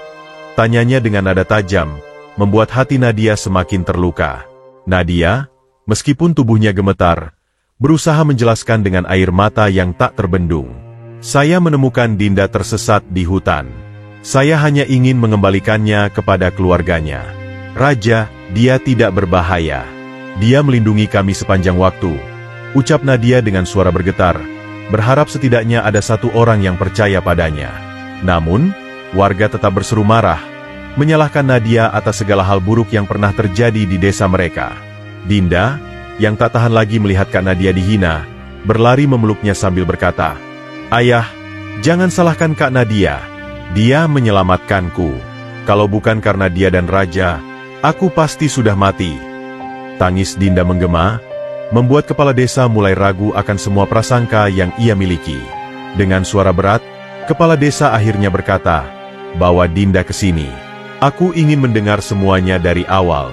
tanyanya dengan nada tajam, membuat hati Nadia semakin terluka. Nadia, meskipun tubuhnya gemetar, berusaha menjelaskan dengan air mata yang tak terbendung. "Saya menemukan Dinda tersesat di hutan. Saya hanya ingin mengembalikannya kepada keluarganya. Raja, dia tidak berbahaya. Dia melindungi kami sepanjang waktu," ucap Nadia dengan suara bergetar, berharap setidaknya ada satu orang yang percaya padanya. Namun, warga tetap berseru marah, menyalahkan Nadia atas segala hal buruk yang pernah terjadi di desa mereka. Dinda, yang tak tahan lagi melihat Kak Nadia dihina, berlari memeluknya sambil berkata, "Ayah, jangan salahkan Kak Nadia. Dia menyelamatkanku. Kalau bukan karena dia dan Raja, aku pasti sudah mati." Tangis Dinda menggema, membuat kepala desa mulai ragu akan semua prasangka yang ia miliki. Dengan suara berat, kepala desa akhirnya berkata, "Bawa Dinda ke sini. Aku ingin mendengar semuanya dari awal."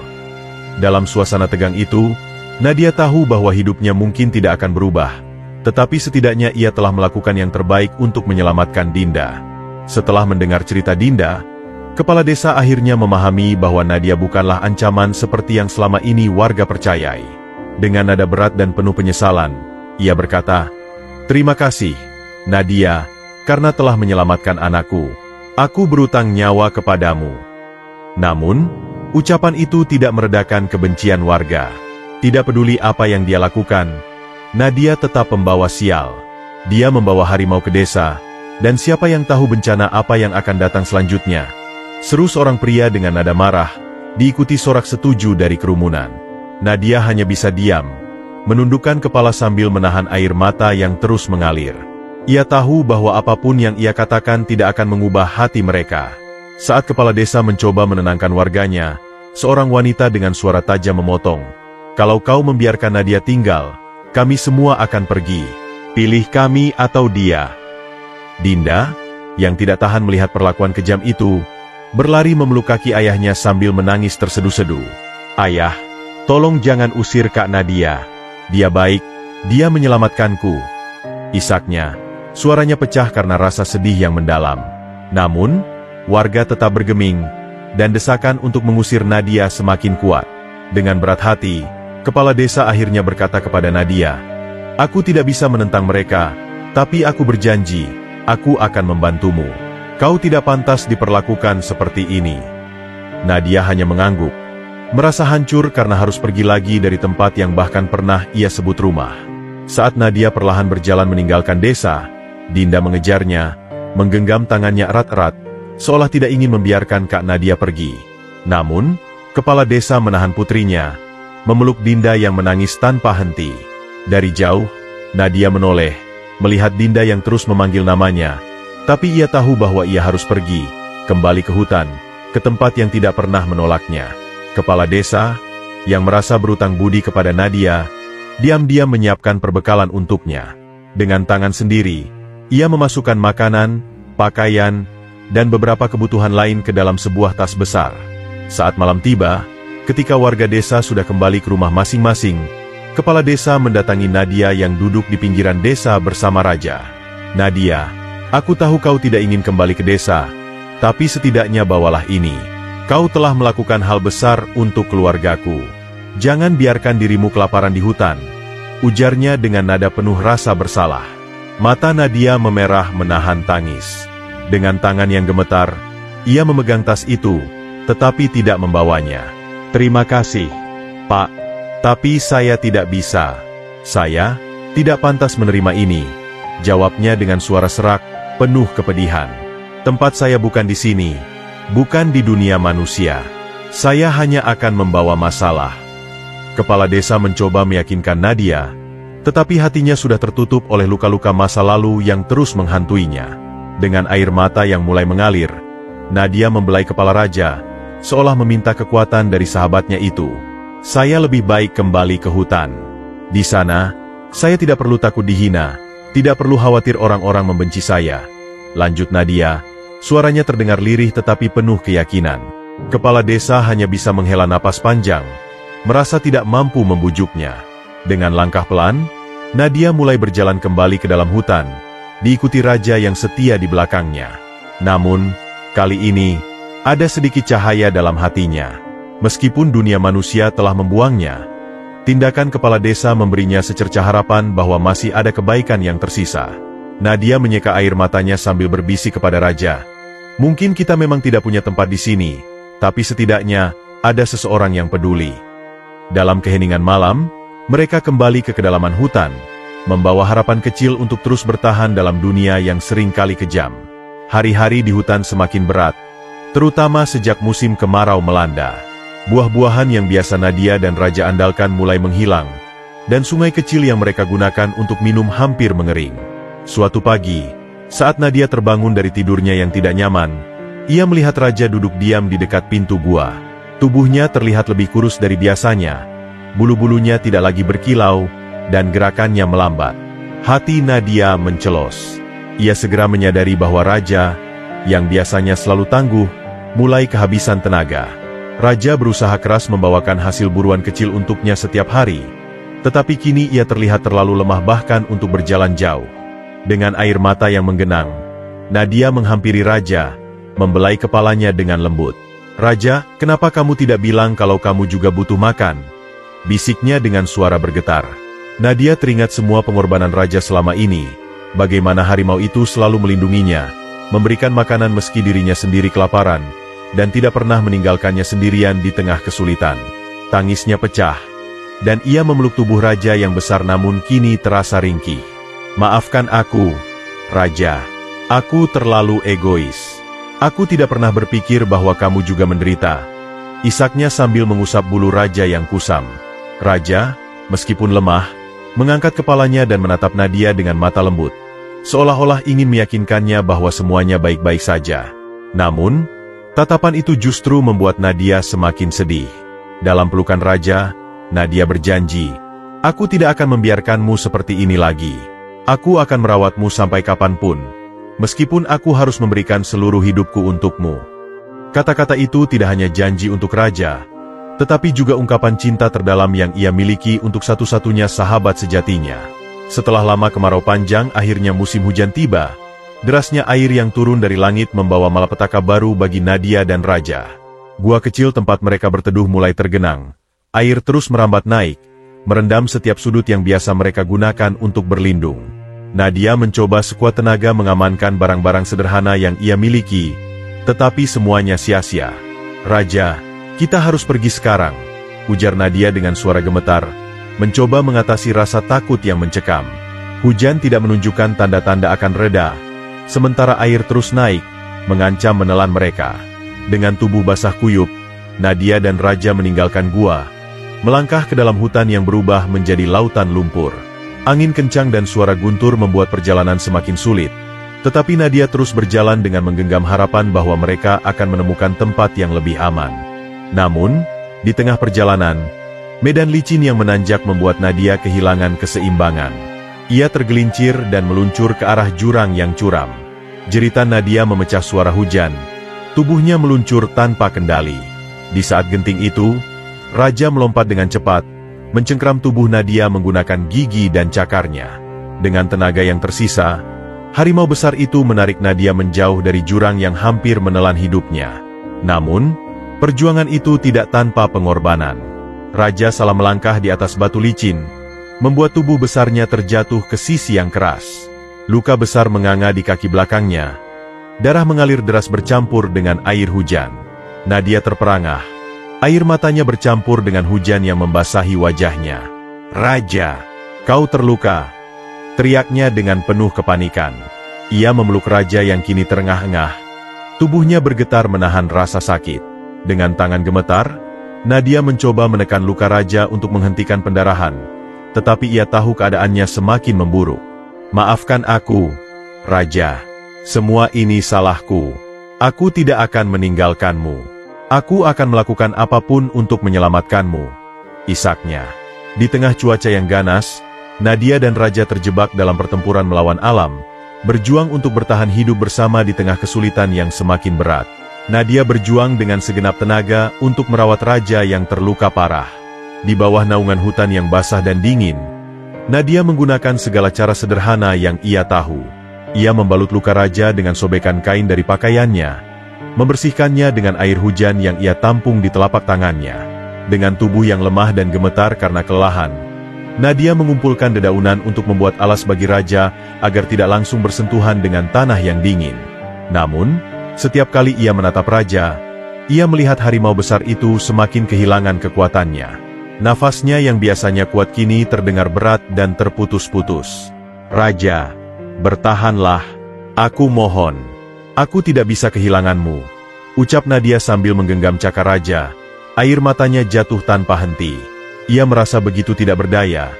Dalam suasana tegang itu, Nadia tahu bahwa hidupnya mungkin tidak akan berubah, tetapi setidaknya ia telah melakukan yang terbaik untuk menyelamatkan Dinda. Setelah mendengar cerita Dinda, kepala desa akhirnya memahami bahwa Nadia bukanlah ancaman seperti yang selama ini warga percayai. Dengan nada berat dan penuh penyesalan, ia berkata, "Terima kasih, Nadia, karena telah menyelamatkan anakku. Aku berutang nyawa kepadamu." Namun, ucapan itu tidak meredakan kebencian warga. Tidak peduli apa yang dia lakukan, Nadia tetap membawa sial. Dia membawa harimau ke desa, dan siapa yang tahu bencana apa yang akan datang selanjutnya. Seru seorang pria dengan nada marah, diikuti sorak setuju dari kerumunan. Nadia hanya bisa diam, menundukkan kepala sambil menahan air mata yang terus mengalir. Ia tahu bahwa apapun yang ia katakan tidak akan mengubah hati mereka. Saat kepala desa mencoba menenangkan warganya, seorang wanita dengan suara tajam memotong, "Kalau kau membiarkan Nadia tinggal, kami semua akan pergi. Pilih kami atau dia." Dinda, yang tidak tahan melihat perlakuan kejam itu, berlari memeluk kaki ayahnya sambil menangis terseduh-seduh. "Ayah, tolong jangan usir Kak Nadia. Dia baik, dia menyelamatkanku." Isaknya, suaranya pecah karena rasa sedih yang mendalam. Namun, warga tetap bergeming, dan desakan untuk mengusir Nadia semakin kuat. Dengan berat hati, kepala desa akhirnya berkata kepada Nadia, "Aku tidak bisa menentang mereka, tapi aku berjanji, aku akan membantumu. Kau tidak pantas diperlakukan seperti ini." Nadia hanya mengangguk, merasa hancur karena harus pergi lagi dari tempat yang bahkan pernah ia sebut rumah. Saat Nadia perlahan berjalan meninggalkan desa, Dinda mengejarnya, menggenggam tangannya erat-erat, seolah tidak ingin membiarkan Kak Nadia pergi. Namun, kepala desa menahan putrinya, memeluk Dinda yang menangis tanpa henti. Dari jauh, Nadia menoleh, melihat Dinda yang terus memanggil namanya, tapi ia tahu bahwa ia harus pergi, kembali ke hutan, ke tempat yang tidak pernah menolaknya. Kepala desa, yang merasa berutang budi kepada Nadia, diam-diam menyiapkan perbekalan untuknya. Dengan tangan sendiri, ia memasukkan makanan, pakaian, dan beberapa kebutuhan lain ke dalam sebuah tas besar. Saat malam tiba, ketika warga desa sudah kembali ke rumah masing-masing, kepala desa mendatangi Nadia yang duduk di pinggiran desa bersama Raja. "Nadia, aku tahu kau tidak ingin kembali ke desa, tapi setidaknya bawalah ini. Kau telah melakukan hal besar untuk keluargaku. Jangan biarkan dirimu kelaparan di hutan," ujarnya dengan nada penuh rasa bersalah. Mata Nadia memerah menahan tangis. Dengan tangan yang gemetar, ia memegang tas itu, tetapi tidak membawanya. "Terima kasih, Pak. Tapi saya tidak bisa. Saya tidak pantas menerima ini," jawabnya dengan suara serak, penuh kepedihan. "Tempat saya bukan di sini, bukan di dunia manusia. Saya hanya akan membawa masalah." Kepala desa mencoba meyakinkan Nadia, tetapi hatinya sudah tertutup oleh luka-luka masa lalu yang terus menghantuinya. Dengan air mata yang mulai mengalir, Nadia membelai kepala Raja, seolah meminta kekuatan dari sahabatnya itu. "Saya lebih baik kembali ke hutan. Di sana, saya tidak perlu takut dihina, tidak perlu khawatir orang-orang membenci saya," lanjut Nadia. Suaranya terdengar lirih tetapi penuh keyakinan. Kepala desa hanya bisa menghela napas panjang, merasa tidak mampu membujuknya. Dengan langkah pelan, Nadia mulai berjalan kembali ke dalam hutan, diikuti Raja yang setia di belakangnya. Namun, kali ini, ada sedikit cahaya dalam hatinya. Meskipun dunia manusia telah membuangnya, tindakan kepala desa memberinya secercah harapan bahwa masih ada kebaikan yang tersisa. Nadia menyeka air matanya sambil berbisik kepada Raja, "Mungkin kita memang tidak punya tempat di sini, tapi setidaknya ada seseorang yang peduli." Dalam keheningan malam, mereka kembali ke kedalaman hutan, membawa harapan kecil untuk terus bertahan dalam dunia yang sering kali kejam. Hari-hari di hutan semakin berat. terutama sejak musim kemarau melanda. Buah-buahan yang biasa Nadia dan Raja andalkan mulai menghilang, dan sungai kecil yang mereka gunakan untuk minum hampir mengering. Suatu pagi, saat Nadia terbangun dari tidurnya yang tidak nyaman, ia melihat Raja duduk diam di dekat pintu gua. Tubuhnya terlihat lebih kurus dari biasanya, bulu-bulunya tidak lagi berkilau, dan gerakannya melambat. Hati Nadia mencelos. Ia segera menyadari bahwa Raja, yang biasanya selalu tangguh, mulai kehabisan tenaga. Raja berusaha keras membawakan hasil buruan kecil untuknya setiap hari, tetapi kini ia terlihat terlalu lemah bahkan untuk berjalan jauh. Dengan air mata yang menggenang, Nadia menghampiri Raja, membelai kepalanya dengan lembut. "Raja, kenapa kamu tidak bilang kalau kamu juga butuh makan?" bisiknya dengan suara bergetar. Nadia teringat semua pengorbanan Raja selama ini, bagaimana harimau itu selalu melindunginya, memberikan makanan meski dirinya sendiri kelaparan, dan tidak pernah meninggalkannya sendirian di tengah kesulitan. Tangisnya pecah, dan ia memeluk tubuh Raja yang besar namun kini terasa ringkih. "Maafkan aku, Raja. Aku terlalu egois. Aku tidak pernah berpikir bahwa kamu juga menderita," isaknya sambil mengusap bulu Raja yang kusam. Raja, meskipun lemah, mengangkat kepalanya dan menatap Nadia dengan mata lembut, seolah-olah ingin meyakinkannya bahwa semuanya baik-baik saja. Namun, tatapan itu justru membuat Nadia semakin sedih. Dalam pelukan Raja, Nadia berjanji, "Aku tidak akan membiarkanmu seperti ini lagi. Aku akan merawatmu sampai kapanpun, meskipun aku harus memberikan seluruh hidupku untukmu." Kata-kata itu tidak hanya janji untuk Raja, tetapi juga ungkapan cinta terdalam yang ia miliki untuk satu-satunya sahabat sejatinya. Setelah lama kemarau panjang, akhirnya musim hujan tiba. Derasnya air yang turun dari langit membawa malapetaka baru bagi Nadia dan Raja. Gua kecil tempat mereka berteduh mulai tergenang. Air terus merambat naik, merendam setiap sudut yang biasa mereka gunakan untuk berlindung. Nadia mencoba sekuat tenaga mengamankan barang-barang sederhana yang ia miliki, tetapi semuanya sia-sia. "Raja, kita harus pergi sekarang," ujar Nadia dengan suara gemetar, mencoba mengatasi rasa takut yang mencekam. Hujan tidak menunjukkan tanda-tanda akan reda, sementara air terus naik, mengancam menelan mereka. Dengan tubuh basah kuyup, Nadia dan Raja meninggalkan gua, melangkah ke dalam hutan yang berubah menjadi lautan lumpur. Angin kencang dan suara guntur membuat perjalanan semakin sulit, tetapi Nadia terus berjalan dengan menggenggam harapan bahwa mereka akan menemukan tempat yang lebih aman. Namun, di tengah perjalanan, medan licin yang menanjak membuat Nadia kehilangan keseimbangan. Ia tergelincir dan meluncur ke arah jurang yang curam. Jeritan Nadia memecah suara hujan. Tubuhnya meluncur tanpa kendali. Di saat genting itu, Raja melompat dengan cepat, mencengkram tubuh Nadia menggunakan gigi dan cakarnya. Dengan tenaga yang tersisa, harimau besar itu menarik Nadia menjauh dari jurang yang hampir menelan hidupnya. Namun, perjuangan itu tidak tanpa pengorbanan. Raja salah melangkah di atas batu licin, membuat tubuh besarnya terjatuh ke sisi yang keras. Luka besar menganga di kaki belakangnya. Darah mengalir deras bercampur dengan air hujan. Nadia terperangah. Air matanya bercampur dengan hujan yang membasahi wajahnya. "Raja, kau terluka," teriaknya dengan penuh kepanikan. Ia memeluk Raja yang kini terengah-engah. Tubuhnya bergetar menahan rasa sakit. Dengan tangan gemetar, Nadia mencoba menekan luka Raja untuk menghentikan pendarahan, tetapi ia tahu keadaannya semakin memburuk. "Maafkan aku, Raja. Semua ini salahku. Aku tidak akan meninggalkanmu. Aku akan melakukan apapun untuk menyelamatkanmu," isaknya. Di tengah cuaca yang ganas, Nadia dan Raja terjebak dalam pertempuran melawan alam, berjuang untuk bertahan hidup bersama di tengah kesulitan yang semakin berat. Nadia berjuang dengan segenap tenaga untuk merawat Raja yang terluka parah. Di bawah naungan hutan yang basah dan dingin, Nadia menggunakan segala cara sederhana yang ia tahu. Ia membalut luka Raja dengan sobekan kain dari pakaiannya, membersihkannya dengan air hujan yang ia tampung di telapak tangannya. Dengan tubuh yang lemah dan gemetar karena kelelahan, Nadia mengumpulkan dedaunan untuk membuat alas bagi Raja agar tidak langsung bersentuhan dengan tanah yang dingin. Namun, setiap kali ia menatap Raja, ia melihat harimau besar itu semakin kehilangan kekuatannya. Nafasnya yang biasanya kuat kini terdengar berat dan terputus-putus. "Raja, bertahanlah. Aku mohon. Aku tidak bisa kehilanganmu," ucap Nadia sambil menggenggam cakar raja. Air matanya jatuh tanpa henti. Ia merasa begitu tidak berdaya.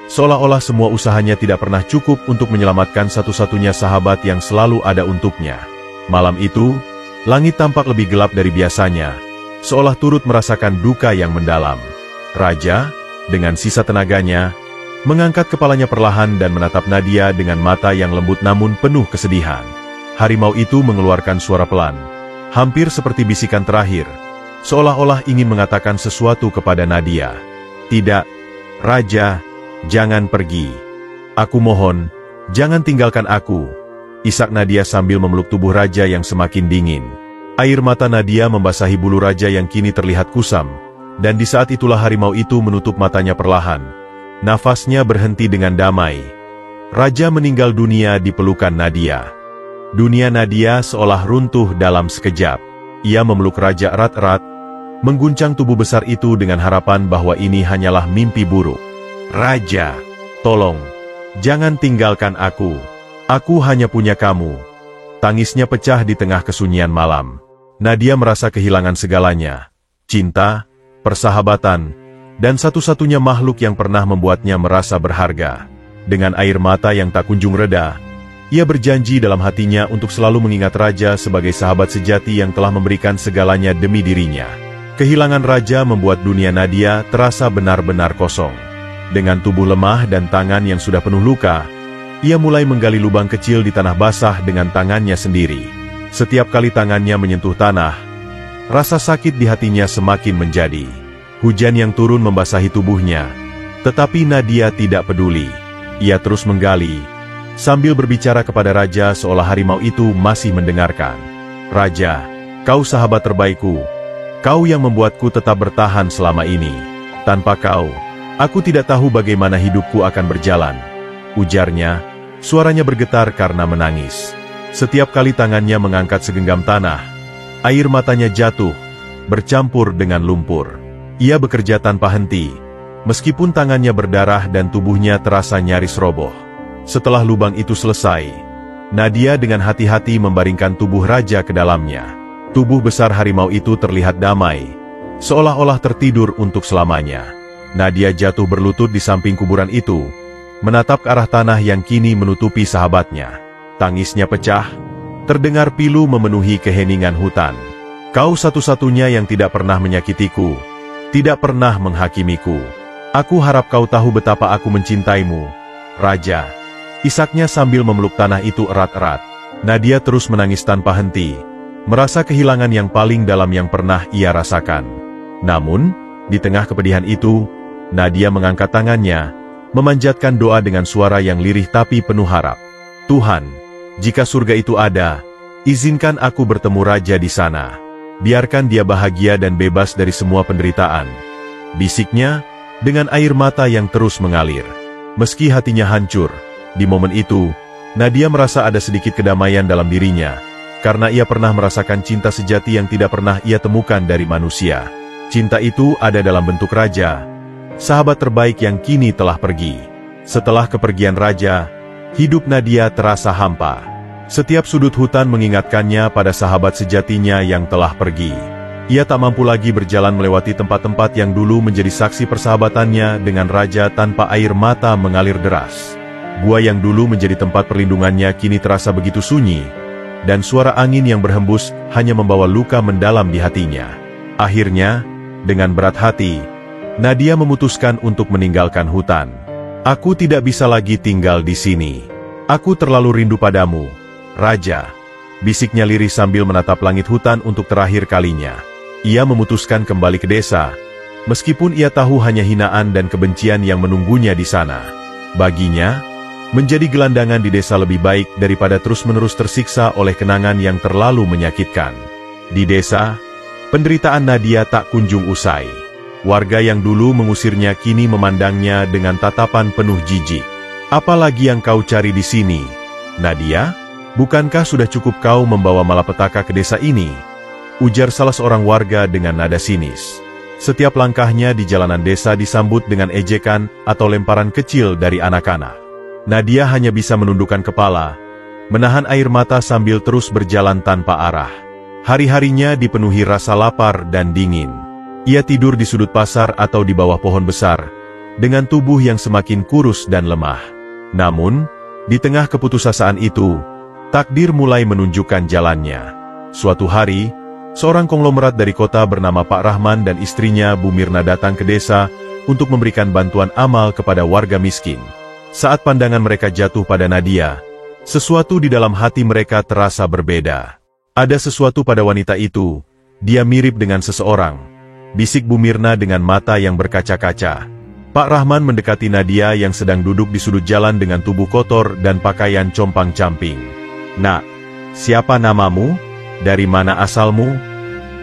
Seolah-olah semua usahanya tidak pernah cukup untuk menyelamatkan satu-satunya sahabat yang selalu ada untuknya. Malam itu, langit tampak lebih gelap dari biasanya, seolah turut merasakan duka yang mendalam. Raja, dengan sisa tenaganya, mengangkat kepalanya perlahan dan menatap Nadia dengan mata yang lembut namun penuh kesedihan. Harimau itu mengeluarkan suara pelan, hampir seperti bisikan terakhir, seolah-olah ingin mengatakan sesuatu kepada Nadia. Tidak, Raja, jangan pergi. Aku mohon, jangan tinggalkan aku, isak Nadia sambil memeluk tubuh raja yang semakin dingin. Air mata Nadia membasahi bulu raja yang kini terlihat kusam, dan di saat itulah harimau itu menutup matanya perlahan. Nafasnya berhenti dengan damai. Raja meninggal dunia di pelukan Nadia. Dunia Nadia seolah runtuh dalam sekejap. Ia memeluk raja erat-erat, mengguncang tubuh besar itu dengan harapan bahwa ini hanyalah mimpi buruk. Raja, tolong, jangan tinggalkan aku. Aku hanya punya kamu. Tangisnya pecah di tengah kesunyian malam. Nadia merasa kehilangan segalanya. Cinta, persahabatan, dan satu-satunya makhluk yang pernah membuatnya merasa berharga. Dengan air mata yang tak kunjung reda, ia berjanji dalam hatinya untuk selalu mengingat Raja sebagai sahabat sejati yang telah memberikan segalanya demi dirinya. Kehilangan Raja membuat dunia Nadia terasa benar-benar kosong. Dengan tubuh lemah dan tangan yang sudah penuh luka, ia mulai menggali lubang kecil di tanah basah dengan tangannya sendiri. Setiap kali tangannya menyentuh tanah, rasa sakit di hatinya semakin menjadi. Hujan yang turun membasahi tubuhnya, tetapi Nadia tidak peduli. Ia terus menggali, sambil berbicara kepada Raja seolah harimau itu masih mendengarkan. Raja, kau sahabat terbaikku. Kau yang membuatku tetap bertahan selama ini. Tanpa kau, aku tidak tahu bagaimana hidupku akan berjalan. Ujarnya, suaranya bergetar karena menangis. Setiap kali tangannya mengangkat segenggam tanah, air matanya jatuh, bercampur dengan lumpur. Ia bekerja tanpa henti, meskipun tangannya berdarah dan tubuhnya terasa nyaris roboh. Setelah lubang itu selesai, Nadia dengan hati-hati membaringkan tubuh Raja ke dalamnya. Tubuh besar harimau itu terlihat damai, seolah-olah tertidur untuk selamanya. Nadia jatuh berlutut di samping kuburan itu, menatap ke arah tanah yang kini menutupi sahabatnya. Tangisnya pecah, terdengar pilu memenuhi keheningan hutan. Kau satu-satunya yang tidak pernah menyakitiku, tidak pernah menghakimiku. Aku harap kau tahu betapa aku mencintaimu, Raja. Isaknya sambil memeluk tanah itu erat-erat. Nadia terus menangis tanpa henti, merasa kehilangan yang paling dalam yang pernah ia rasakan. Namun, di tengah kepedihan itu, Nadia mengangkat tangannya, memanjatkan doa dengan suara yang lirih tapi penuh harap. Tuhan, jika surga itu ada, izinkan aku bertemu Raja di sana. Biarkan dia bahagia dan bebas dari semua penderitaan. Bisiknya, dengan air mata yang terus mengalir. Meski hatinya hancur, di momen itu, Nadia merasa ada sedikit kedamaian dalam dirinya, karena ia pernah merasakan cinta sejati yang tidak pernah ia temukan dari manusia. Cinta itu ada dalam bentuk Raja, sahabat terbaik yang kini telah pergi. Setelah kepergian Raja, hidup Nadia terasa hampa. Setiap sudut hutan mengingatkannya pada sahabat sejatinya yang telah pergi. Ia tak mampu lagi berjalan melewati tempat-tempat yang dulu menjadi saksi persahabatannya dengan Raja tanpa air mata mengalir deras. Gua yang dulu menjadi tempat perlindungannya kini terasa begitu sunyi, dan suara angin yang berhembus hanya membawa luka mendalam di hatinya. Akhirnya, dengan berat hati, Nadia memutuskan untuk meninggalkan hutan. Aku tidak bisa lagi tinggal di sini. Aku terlalu rindu padamu, Raja. Bisiknya lirih sambil menatap langit hutan untuk terakhir kalinya. Ia memutuskan kembali ke desa, meskipun ia tahu hanya hinaan dan kebencian yang menunggunya di sana. Baginya, menjadi gelandangan di desa lebih baik daripada terus-menerus tersiksa oleh kenangan yang terlalu menyakitkan. Di desa, penderitaan Nadia tak kunjung usai. Warga yang dulu mengusirnya kini memandangnya dengan tatapan penuh jijik. Apalagi yang kau cari di sini, Nadia? Bukankah sudah cukup kau membawa malapetaka ke desa ini? Ujar salah seorang warga dengan nada sinis. Setiap langkahnya di jalanan desa disambut dengan ejekan atau lemparan kecil dari anak-anak. Nadia hanya bisa menundukkan kepala, menahan air mata sambil terus berjalan tanpa arah. Hari-harinya dipenuhi rasa lapar dan dingin. Ia tidur di sudut pasar atau di bawah pohon besar, dengan tubuh yang semakin kurus dan lemah. Namun, di tengah keputusasaan itu, takdir mulai menunjukkan jalannya. Suatu hari, seorang konglomerat dari kota bernama Pak Rahman dan istrinya Bu Mirna datang ke desa untuk memberikan bantuan amal kepada warga miskin. Saat pandangan mereka jatuh pada Nadia, sesuatu di dalam hati mereka terasa berbeda. Ada sesuatu pada wanita itu, dia mirip dengan seseorang, bisik Bu Mirna dengan mata yang berkaca-kaca. Pak Rahman mendekati Nadia yang sedang duduk di sudut jalan dengan tubuh kotor dan pakaian compang-camping. "Nak, siapa namamu? Dari mana asalmu?"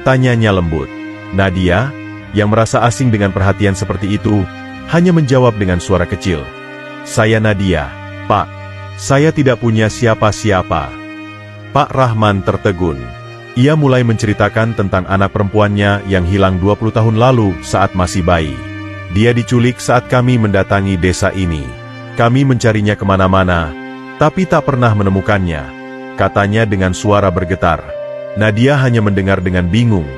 tanyanya lembut. Nadia, yang merasa asing dengan perhatian seperti itu, hanya menjawab dengan suara kecil. "Saya Nadia, Pak. Saya tidak punya siapa-siapa." Pak Rahman tertegun. Ia mulai menceritakan tentang anak perempuannya yang hilang 20 tahun lalu saat masih bayi. "Dia diculik saat kami mendatangi desa ini. Kami mencarinya kemana-mana, tapi tak pernah menemukannya," katanya dengan suara bergetar. Nadia hanya mendengar dengan bingung.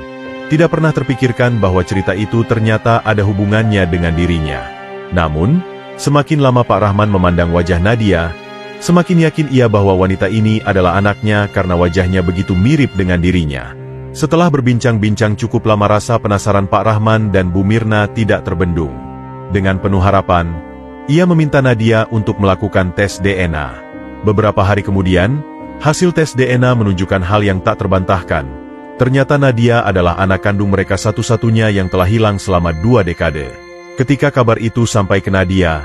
Tidak pernah terpikirkan bahwa cerita itu ternyata ada hubungannya dengan dirinya. Namun, semakin lama Pak Rahman memandang wajah Nadia, semakin yakin ia bahwa wanita ini adalah anaknya karena wajahnya begitu mirip dengan dirinya. Setelah berbincang-bincang cukup lama, rasa penasaran Pak Rahman dan Bu Mirna tidak terbendung. Dengan penuh harapan, ia meminta Nadia untuk melakukan tes DNA. Beberapa hari kemudian, hasil tes DNA menunjukkan hal yang tak terbantahkan. Ternyata Nadia adalah anak kandung mereka satu-satunya yang telah hilang selama 2 dekade. Ketika kabar itu sampai ke Nadia,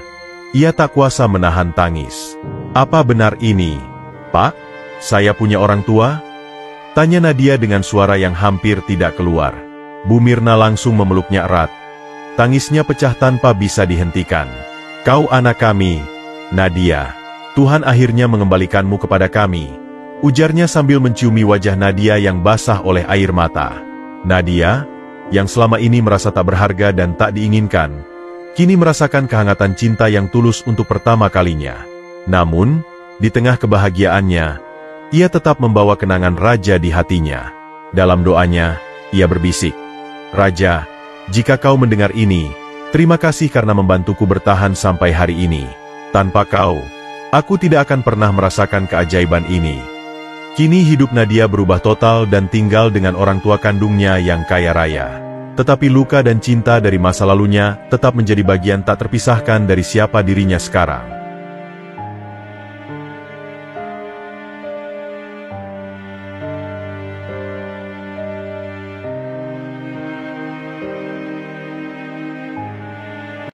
ia tak kuasa menahan tangis. "Apa benar ini, Pak? Saya punya orang tua?" tanya Nadia dengan suara yang hampir tidak keluar. Bu Mirna langsung memeluknya erat. Tangisnya pecah tanpa bisa dihentikan. "Kau anak kami, Nadia. Tuhan akhirnya mengembalikanmu kepada kami," ujarnya sambil menciumi wajah Nadia yang basah oleh air mata. Nadia, yang selama ini merasa tak berharga dan tak diinginkan, kini merasakan kehangatan cinta yang tulus untuk pertama kalinya. Namun, di tengah kebahagiaannya, ia tetap membawa kenangan raja di hatinya. Dalam doanya, ia berbisik, "Raja, jika kau mendengar ini, terima kasih karena membantuku bertahan sampai hari ini. Tanpa kau, aku tidak akan pernah merasakan keajaiban ini." Kini hidup Nadia berubah total dan tinggal dengan orang tua kandungnya yang kaya raya. Tetapi luka dan cinta dari masa lalunya tetap menjadi bagian tak terpisahkan dari siapa dirinya sekarang.